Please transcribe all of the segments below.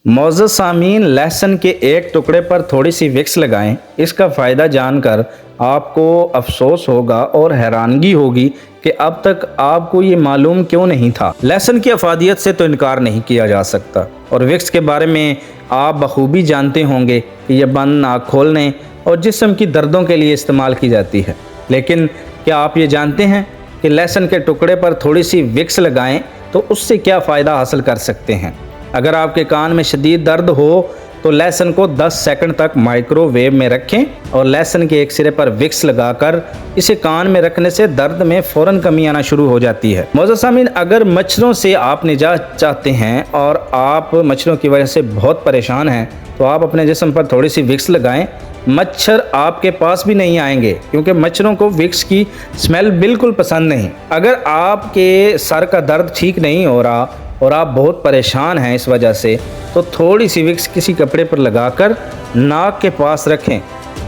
मोअज़्ज़ज़ सामीन, लहसुन के एक टुकड़े पर थोड़ी सी विक्स लगाएं। इसका फ़ायदा जानकर आपको अफसोस होगा और हैरानगी होगी कि अब तक आपको ये मालूम क्यों नहीं था। लहसुन की अफादियत से तो इनकार नहीं किया जा सकता और विक्स के बारे में आप बखूबी जानते होंगे कि यह बंद नाक खोलने और जिस्म की दर्दों के लिए इस्तेमाल की जाती है। लेकिन क्या आप ये जानते हैं कि लहसुन के टुकड़े पर थोड़ी सी विक्स लगाएं तो उससे क्या फ़ायदा हासिल कर सकते हैं? अगर आपके कान में शदीद दर्द हो तो लहसुन को 10 सेकंड तक माइक्रोवेव में रखें और लहसुन के एक सिरे पर विक्स लगाकर इसे कान में रखने से दर्द में फ़ौरन कमी आना शुरू हो जाती है। मोअज़्ज़ज़ सामीन, अगर मच्छरों से आप निजात चाहते हैं और आप मच्छरों की वजह से बहुत परेशान हैं तो आप अपने जिस्म पर थोड़ी सी विक्स लगाएं। मच्छर आपके पास भी नहीं आएंगे क्योंकि मच्छरों को विक्स की स्मेल बिल्कुल पसंद नहीं। अगर आपके सर का दर्द ठीक नहीं हो रहा और आप बहुत परेशान हैं इस वजह से, तो थोड़ी सी विक्स किसी कपड़े पर लगाकर नाक के पास रखें।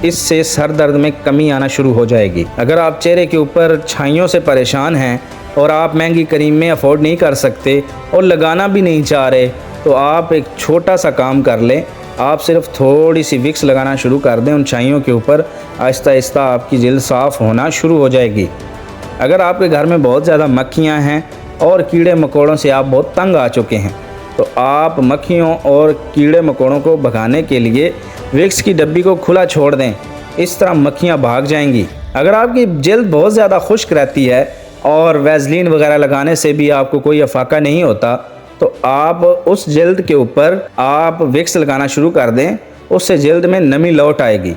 इससे सर दर्द में कमी आना शुरू हो जाएगी। अगर आप चेहरे के ऊपर छाइयों से परेशान हैं और आप महंगी क्रीमें अफोर्ड नहीं कर सकते और लगाना भी नहीं चाह रहे, तो आप एक छोटा सा काम कर लें। आप सिर्फ थोड़ी सी विक्स लगाना शुरू कर दें उन छाइयों के ऊपर। आहिस्ता आहिस्ता आपकी जिल्द साफ़ होना शुरू हो जाएगी। अगर आपके घर में बहुत ज़्यादा मक्खियाँ हैं और कीड़े मकोड़ों से आप बहुत तंग आ चुके हैं, तो आप मक्खियों और कीड़े मकोड़ों को भगाने के लिए विक्स की डब्बी को खुला छोड़ दें। इस तरह मक्खियाँ भाग जाएंगी। अगर आपकी जिल्द बहुत ज़्यादा खुश्क रहती है और वैज़लीन वगैरह लगाने से भी आपको कोई अफाका नहीं होता, तो आप उस जिल्द के ऊपर आप विक्स लगाना शुरू कर दें। उससे जिल्द में नमी लौट आएगी।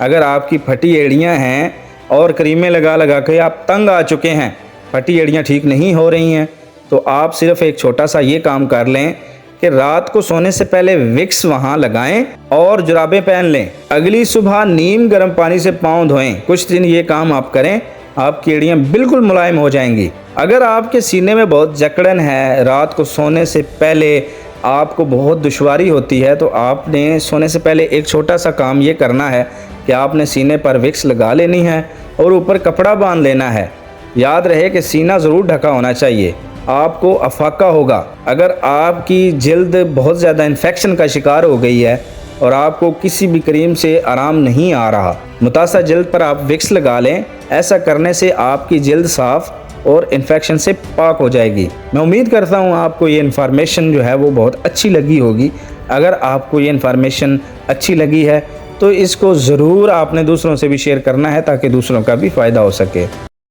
अगर आपकी फटी एड़ियाँ हैं और क्रीमें लगा लगा के आप तंग आ चुके हैं, फटी एड़ियाँ ठीक नहीं हो रही हैं, तो आप सिर्फ एक छोटा सा ये काम कर लें कि रात को सोने से पहले विक्स वहाँ लगाएं और जुराबें पहन लें। अगली सुबह नीम गर्म पानी से पाँव धोएं। कुछ दिन ये काम आप करें, आपकी एड़ियाँ बिल्कुल मुलायम हो जाएंगी। अगर आपके सीने में बहुत जकड़न है, रात को सोने से पहले आपको बहुत दुश्वारी होती है, तो आपने सोने से पहले एक छोटा सा काम ये करना है कि आपने सीने पर विक्स लगा लेनी है और ऊपर कपड़ा बांध लेना है। याद रहे कि सीना ज़रूर ढका होना चाहिए, आपको अफाका होगा। अगर आपकी जिल्द बहुत ज़्यादा इन्फेक्शन का शिकार हो गई है और आपको किसी भी क्रीम से आराम नहीं आ रहा, मुतासा जिल्द पर आप विक्स लगा लें। ऐसा करने से आपकी जिल्द साफ़ और इन्फेक्शन से पाक हो जाएगी। मैं उम्मीद करता हूँ आपको ये इन्फॉर्मेशन जो है वो बहुत अच्छी लगी होगी। अगर आपको ये इन्फॉर्मेशन अच्छी लगी है तो इसको ज़रूर आपने दूसरों से भी शेयर करना है ताकि दूसरों का भी फ़ायदा हो सके।